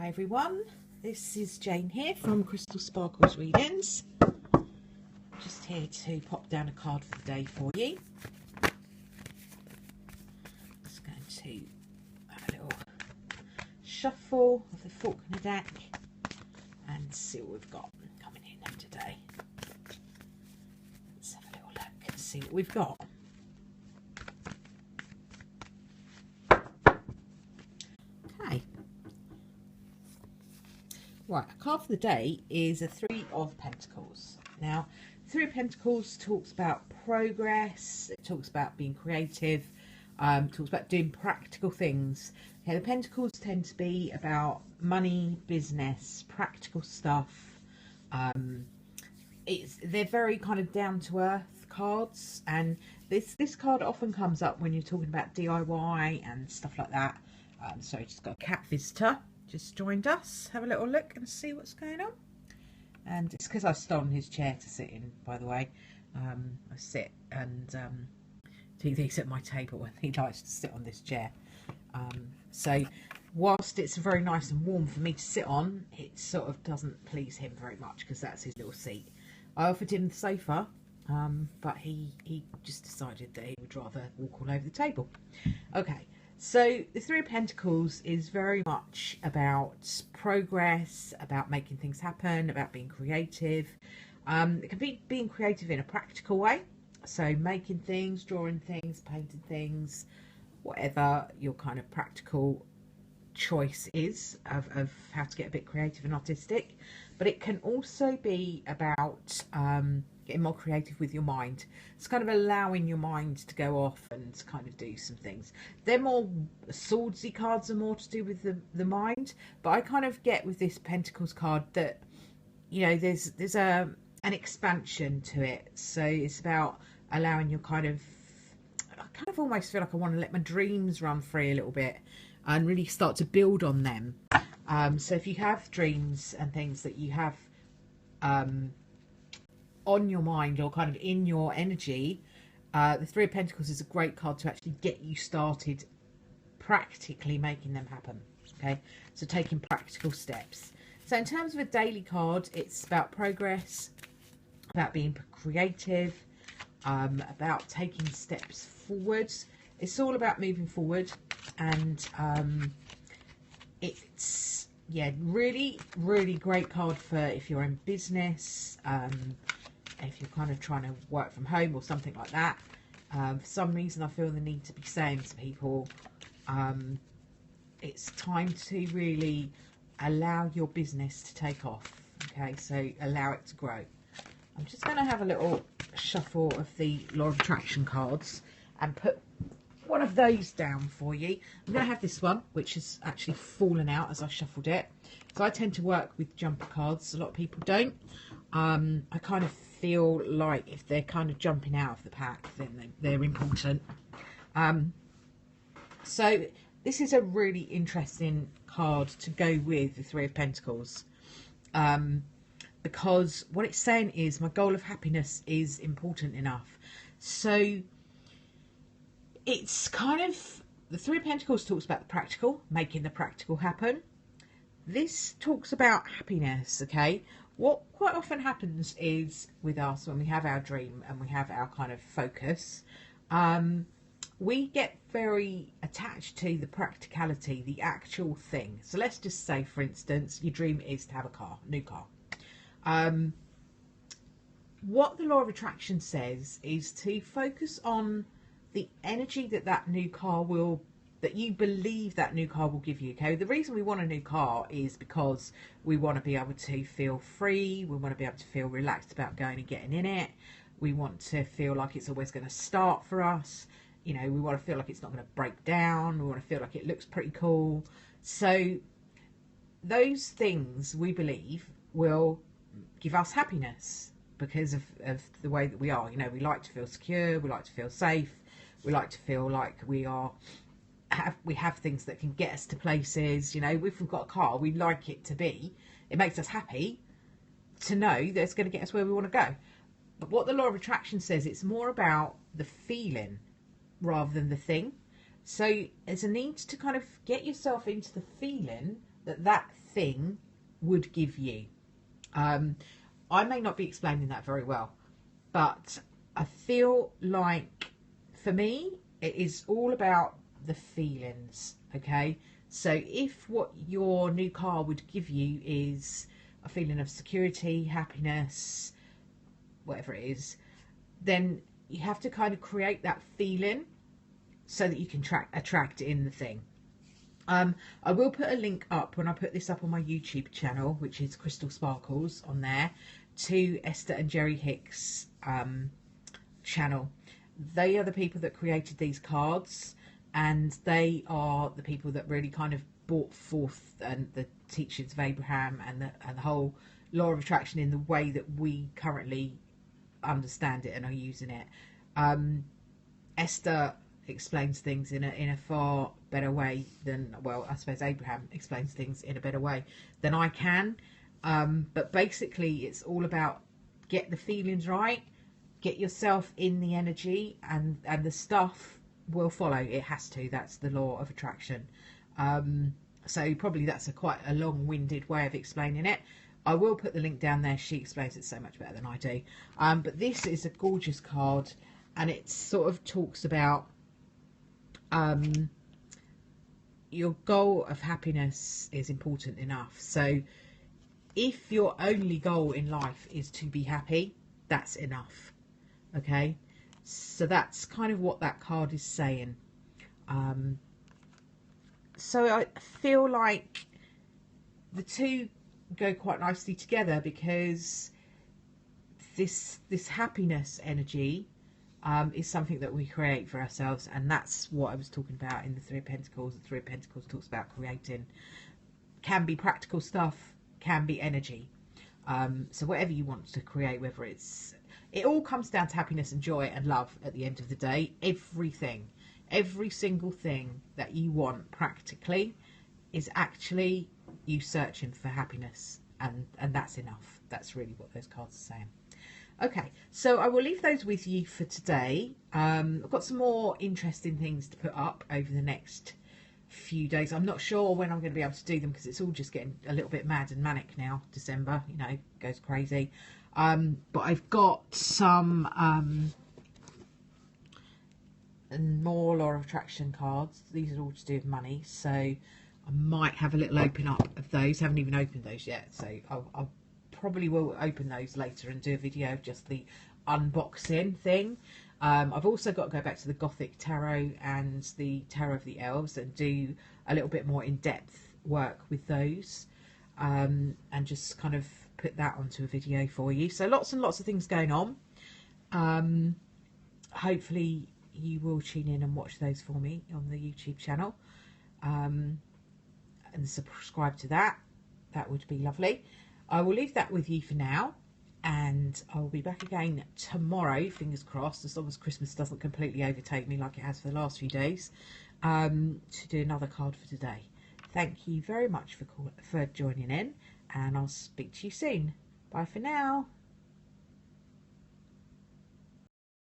Hi everyone, this is Jane here from Crystal Sparkles Readings. Just here to pop down a card for the day for you. Just going to have a little shuffle of the Faulkner deck and see what we've got coming in today. Let's have a little look and see what we've got. Okay. Right, a card for the day is a Three of Pentacles. Now, Three of Pentacles talks about progress, it talks about being creative, talks about doing practical things. Okay, the Pentacles tend to be about money, business, practical stuff. They're very kind of down-to-earth cards, and this card often comes up when you're talking about DIY and stuff like that. So just got a cat visitor just joined us. Have a little look and see what's going on. And it's because I've stolen his chair to sit in, by the way. I sit and do these at my table, and he likes to sit on this chair. So whilst it's very nice and warm for me to sit on, it sort of doesn't please him very much because that's his little seat. I offered him the sofa, but he just decided that he would rather walk all over the table. Okay. So the Three of Pentacles is very much about progress, about making things happen, about being creative. It can be being creative in a practical way. So making things, drawing things, painting things, whatever your kind of practical choice is of how to get a bit creative and artistic. But it can also be about getting more creative with your mind. It's kind of allowing your mind to go off and kind of do some things. They're more swordsy cards, are more to do with the mind. But I kind of get with this Pentacles card that, you know, there's an expansion to it. So it's about allowing your I kind of almost feel like I want to let my dreams run free a little bit and really start to build on them. So if you have dreams and things that you have on your mind or kind of in your energy, the Three of Pentacles is a great card to actually get you started practically making them happen. Okay, so taking practical steps. So in terms of a daily card, it's about progress, about being creative, about taking steps forward. It's all about moving forward, and it's, yeah, really great card for if you're in business, if you're kind of trying to work from home or something like that. For some reason I feel the need to be saying to people, it's time to really allow your business to take off. Okay, so allow it to grow. I'm just going to have a little shuffle of the Law of Attraction cards and put one of those down for you. I'm going to have this one, which has actually fallen out as I shuffled it. So I tend to work with jumper cards. A lot of people don't. I kind of feel like if they're kind of jumping out of the pack, then they're important. So this is a really interesting card to go with the Three of Pentacles. Because what it's saying is my goal of happiness is important enough. So it's kind of, the Three of Pentacles talks about the practical, making the practical happen. This talks about happiness, okay? What quite often happens is with us when we have our dream and we have our kind of focus, we get very attached to the practicality, the actual thing. So let's just say, for instance, your dream is to have a car, new car. What the Law of Attraction says is to focus on the energy that new car will, that you believe that new car will give you. Okay, the reason we want a new car is because we want to be able to feel free, we want to be able to feel relaxed about going and getting in it, we want to feel like it's always going to start for us, you know, we want to feel like it's not going to break down, we want to feel like it looks pretty cool. So those things we believe will give us happiness because of the way that we are. You know, we like to feel secure, we like to feel safe, we like to feel like we have things that can get us to places. You know, if we've got a car, we like it to be, it makes us happy to know that it's going to get us where we want to go. But what the Law of Attraction says, it's more about the feeling rather than the thing. So there's a need to kind of get yourself into the feeling that thing would give you. I may not be explaining that very well, but I feel like for me it is all about the feelings. Okay, so if what your new car would give you is a feeling of security, happiness, whatever it is, then you have to kind of create that feeling so that you can attract in the thing. I will put a link up when I put this up on my YouTube channel, which is Crystal Sparkles, on there, to Esther and Jerry Hicks channel. They are the people that created these cards, and they are the people that really kind of brought forth the teachings of Abraham and the whole law of attraction in the way that we currently understand it and are using it. Esther explains things in a far better way than, well, I suppose Abraham explains things in a better way than I can. But basically it's all about get the feelings right, get yourself in the energy, and the stuff will follow. It has to. That's the law of attraction. So probably that's quite a long-winded way of explaining it. I will put the link down there. She explains it so much better than I do. But this is a gorgeous card, and it sort of talks about your goal of happiness is important enough. So if your only goal in life is to be happy, that's enough. Okay, so that's kind of what that card is saying. So I feel like the two go quite nicely together, because this happiness energy is something that we create for ourselves, and that's what I was talking about in the Three of Pentacles. The Three of Pentacles talks about creating. Can be practical stuff, can be energy. So whatever you want to create, whether it all comes down to happiness and joy and love at the end of the day. Everything, every single thing that you want practically is actually you searching for happiness, and that's enough. That's really what those cards are saying. Okay, so I will leave those with you for today. I've got some more interesting things to put up over the next few days. I'm not sure when I'm going to be able to do them, because it's all just getting a little bit mad and manic now. December, you know, goes crazy. But I've got some more law of attraction cards. These are all to do with money, so I might have a little open up of those. Haven't even opened those yet, so I'll probably will open those later and do a video of just the unboxing thing. I've also got to go back to the Gothic Tarot and the Tarot of the Elves and do a little bit more in-depth work with those, and just kind of put that onto a video for you. So lots and lots of things going on. Hopefully you will tune in and watch those for me on the YouTube channel, and subscribe to that. That would be lovely. I will leave that with you for now, and I'll be back again tomorrow, fingers crossed, as long as Christmas doesn't completely overtake me like it has for the last few days, to do another card for today. Thank you very much for joining in, and I'll speak to you soon. Bye for now.